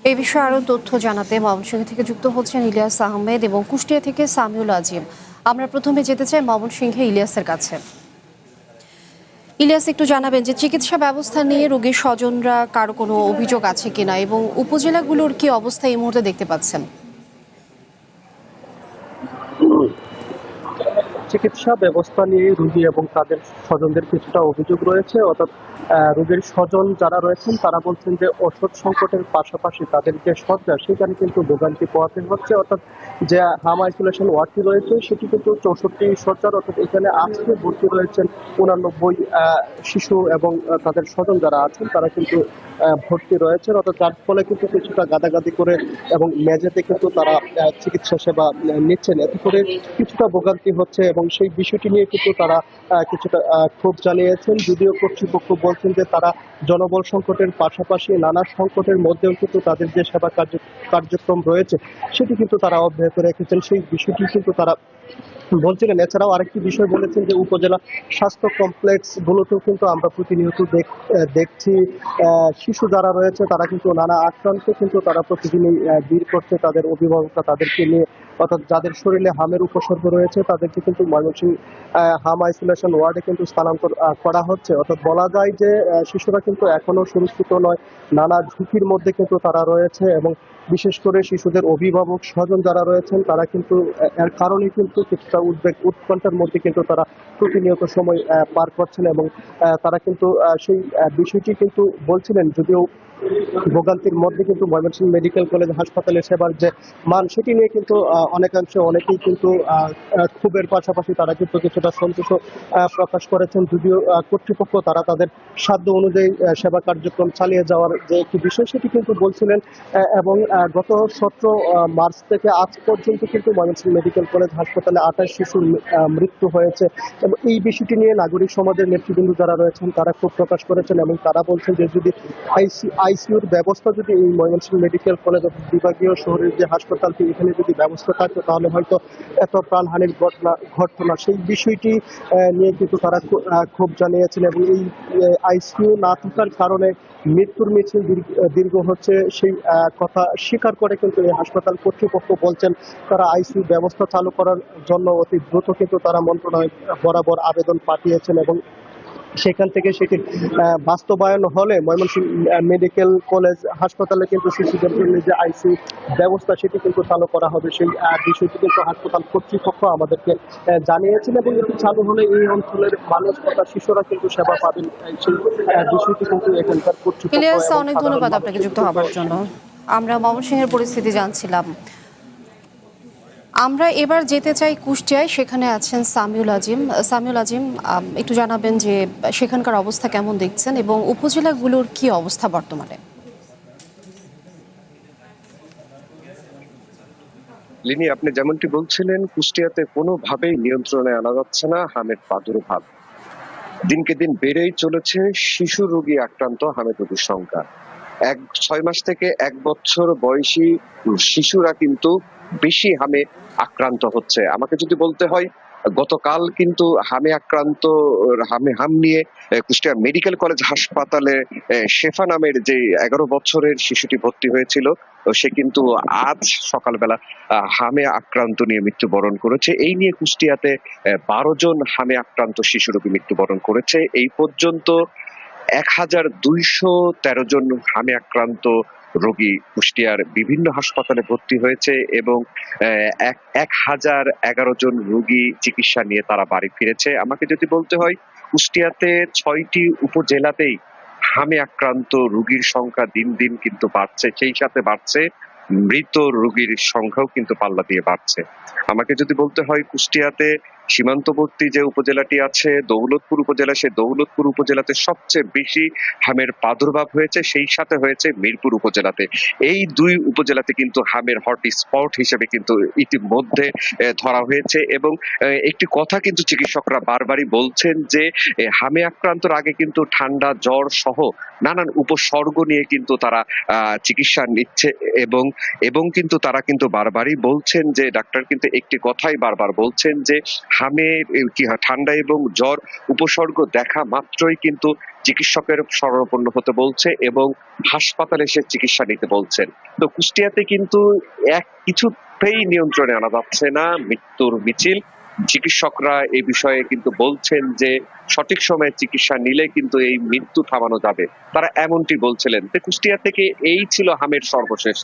এই বিষয়ে আরো তথ্য জানাতে ময়মনসিংহ থেকে যুক্ত হচ্ছেন ইলিয়াস আহমেদ এবং কুষ্টিয়া থেকে সামিউল আজিম। আমরা প্রথমে যেতে চাই ময়মনসিংহে ইলিয়াসের কাছে। ইলিয়াস, একটু জানাবেন যে চিকিৎসা ব্যবস্থা নিয়ে রোগীর স্বজনরা কারো কোনো অভিযোগ আছে কিনা এবং উপজেলাগুলোর কি অবস্থা এই মুহূর্তে দেখতে পাচ্ছেন? চিকিৎসা ব্যবস্থা নিয়ে রোগী এবং তাদের স্বজনদের কিছুটা অভিযোগ রয়েছে। অর্থাৎ রোগীর স্বজন যারা রয়েছেন তারা বলছেন যে ওষুধ সংকটের পাশাপাশি তাদের যে শয্যা সেখানে কিন্তু ভোগান্তি পোহাতে হচ্ছে। অর্থাৎ যে হাম আইসোলেশন ওয়ার্ডটি রয়েছে সেটি কিন্তু 64 শয্যার। অর্থাৎ এখানে আজকে ভর্তি রয়েছেন 89 শিশু এবং তাদের স্বজন যারা আছেন তারা কিন্তু ভর্তি রয়েছেন। অর্থাৎ যার ফলে কিন্তু কিছুটা গাদাগাদি করে এবং মেঝেতে কিন্তু তারা চিকিৎসা সেবা নিচ্ছেন। এতে করে কিছুটা ভোগান্তি হচ্ছে এবং সেই বিষয়টি নিয়ে কিন্তু তারা কিছুটা ক্ষোভ জানিয়েছেন। যদিও কর্তৃপক্ষ বলছেন যে তারা জনবল সংকটের পাশাপাশি নানা সংকটের মধ্যেও কিন্তু তাদের যে সেবা কার্যক্রম রয়েছে সেটি কিন্তু তারা অব্যাহত রেখেছেন। সেই বিষয়টি কিন্তু তারা বলছিলেন। এছাড়াও আরেকটি বিষয় বলেছেন যে উপজেলা স্বাস্থ্য কমপ্লেক্স গুলোতেও কিন্তু আমরা প্রতিনিয়ত দেখছি শিশু যারা রয়েছে তারা কিন্তু নানা আক্রান্তে কিন্তু তারা প্রতিদিনই ভিড় করছে তাদের অভিভাবকরা তাদেরকে নিয়ে। অর্থাৎ যাদের শরীরে হামের উপসর্গ রয়েছে তাদেরকে কিন্তু ময়মনসিংহ হাম আইসোলেশন ওয়ার্ডে কিন্তু স্থানান্তর করা হচ্ছে। অর্থাৎ বলা যায় যে শিশুরা কিন্তু এখনো সুরক্ষিত নয়, নানা ঝুঁকির মধ্যে কিন্তু তারা রয়েছে এবং বিশেষ করে শিশুদের অভিভাবক স্বজন যারা রয়েছেন তারা কিন্তু এর কারণে কিন্তু কিছুটা উদ্বেগ উৎকণ্ঠার মধ্যে কিন্তু তারা প্রতিনিয়ত সময় পার করছেন এবং তারা কিন্তু সেই বিষয়টি কিন্তু বলছিলেন। যদিও ভোগান্তির মধ্যে কিন্তু ময়মনসিংহ মেডিকেল কলেজ হাসপাতালের সেবার যে মান সেটি নিয়ে কিন্তু অনেকাংশে অনেকেই কিন্তু ক্ষোভের পাশাপাশি তারা কিন্তু কিছুটা সন্তোষ প্রকাশ করেছেন। যদিও কর্তৃপক্ষ তারা তাদের সাধ্য অনুযায়ী সেবা কার্যক্রম চালিয়ে যাওয়ার যে একটি বিষয় সেটি কিন্তু বলছিলেন। এবং গত 17 মার্চ থেকে আজ পর্যন্ত কিন্তু ময়মনসিংহ মেডিকেল কলেজ হাসপাতালে 28 শিশুর মৃত্যু হয়েছে এবং এই বিষয়টি নিয়ে নাগরিক সমাজের নেতৃবৃন্দ যারা রয়েছেন তারা ক্ষোভ প্রকাশ করেছেন এবং তারা বলছেন যে যদি আইসিইউর ব্যবস্থা যদি এই ময়মনসিংহ মেডিকেল কলেজ বিভাগীয় শহরের যে হাসপাতালটি এখানে যদি ব্যবস্থা থাকতো তাহলে হয়তো এত প্রাণহানির ঘটনা ঘটতো না। সেই বিষয়টি নিয়ে কিন্তু তারা ক্ষোভ জানিয়েছেন এবং এই আইসিইউ না থাকার কারণে মৃত্যুর মিছিল দীর্ঘ হচ্ছে সেই কথা স্বীকার করে কিন্তু এই হাসপাতাল কর্তৃপক্ষ বলছেন তারা আইসিইউ ব্যবস্থা চালু করার জন্য অতি দ্রুত কিন্তু তারা মন্ত্রণালয় বরাবর আবেদন পাঠিয়েছেন এবং সেখান থেকে সেটি বাস্তবায়ন হলে ময়মনসিংহ মেডিকেল কলেজ হাসপাতালে কিন্তু শিশুদের জন্য যে আইসিইউ ব্যবস্থা সেটি কিন্তু চালু করা হবে। সেই বিষয়টি কিন্তু হাসপাতাল কর্তৃপক্ষ আমাদেরকে জানিয়েছেন এবং এটি চালু হলে এই অঞ্চলের মানুষ তথা শিশুরা কিন্তু সেবা পাবেন। সেই বিষয়টি কিন্তু এখানকার কর্তৃপক্ষ ইলিয়াস, এবং অনেক সাধারণ ধন্যবাদ আপনাকে মানুষের যুক্ত হবার জন্য। আমরা ময়মনসিংহের পরিস্থিতি জানছিলাম। আমরা এবার যেতে চাই কুষ্টিয়ায়, সেখানে আছেন সামিউল আজিম। সামিউল আজিম, একটু জানাবেন যে সেখানকার অবস্থা কেমন দেখছেন এবং উপজেলাগুলোর কি অবস্থা বর্তমানে? লিনি, আপনি যেমনটি বলছিলেন, কুষ্টিয়াতে কোনোভাবেই নিয়ন্ত্রণে আনা যাচ্ছে না হামের প্রাদুর্ভাব। দিনকে দিন বেড়েই চলেছে শিশু রোগী আক্রান্ত হামের রোগীর সংখ্যা। 6 মাস থেকে 1 বছর বয়সী শিশুরা কিন্তু বেশি হামে আক্রান্ত হচ্ছে। আমাকে যদি বলতে হয়, গতকাল কিন্তু হাম নিয়ে কুষ্টিয়া মেডিকেল কলেজ হাসপাতালে শেফা নামের যে 11 বছরের শিশুটি ভর্তি হয়েছিল, সে কিন্তু আজ সকালবেলা হামে আক্রান্ত নিয়ে মৃত্যুবরণ করেছে। এই নিয়ে কুষ্টিয়াতে 12 জন হামে আক্রান্ত শিশু রোগী মৃত্যুবরণ করেছে। এই পর্যন্ত 1213 জন হামে আক্রান্ত রোগী কুষ্টিয়ার বিভিন্ন হাসপাতালে ভর্তি হয়েছে এবং 1011 জন রোগী চিকিৎসা নিয়ে তারা বাড়ি ফিরেছে। আমাকে যদি বলতে হয়, কুষ্টিয়াতে 6টি উপজেলাতেই হামে আক্রান্ত রোগীর সংখ্যা দিন দিন কিন্তু বাড়ছে, সেই সাথে বাড়ছে মৃত রোগীর সংখ্যাও কিন্তু পাল্লা দিয়ে বাড়ছে। আমাকে যদি বলতে হয়, কুষ্টিয়াতে সীমান্তবর্তী যে উপজেলাটি আছে দৌলতপুর উপজেলা, সেই দৌলতপুর উপজেলাতে সবচেয়ে বেশি হামের প্রাদুর্ভাব হয়েছে, সেই সাথে হয়েছে মিরপুর উপজেলাতে। এই দুই উপজেলাতে কিন্তু হামের হট স্পট হিসেবে কিন্তু ইতিমধ্যে ধরা হয়েছে এবং একটি কথা কিন্তু চিকিৎসকরা বারবারই বলছেন যে হামে আক্রান্তর আগে কিন্তু ঠান্ডা, জ্বর সহ নানান উপসর্গ নিয়ে কিন্তু তারা চিকিৎসা নিচ্ছে এবং এবং কিন্তু তারা কিন্তু বারবারই বলছেন যে ডাক্তার কিন্তু একটি কথাই বারবার বলছেন যে হামে ঠান্ডা এবং জ্বর উপসর্গ দেখা মাত্রই কিন্তু চিকিৎসকের শরণাপন্ন হতে বলছে এবং হাসপাতালে এসে চিকিৎসা নিতে বলছেন। তো কুষ্টিয়াতে কিন্তু কিছুতেই নিয়ন্ত্রণে আনা যাচ্ছে না মৃত্যুর মিছিল। চিকিৎসকরা এই বিষয়ে কিন্তু বলছেন যে সঠিক সময়ে চিকিৎসা নিলে কিন্তু এই মৃত্যু থামানো যাবে, তারা এমনটি বলছিলেন। তো কুষ্টিয়া থেকে এই ছিল হামের সর্বশেষ।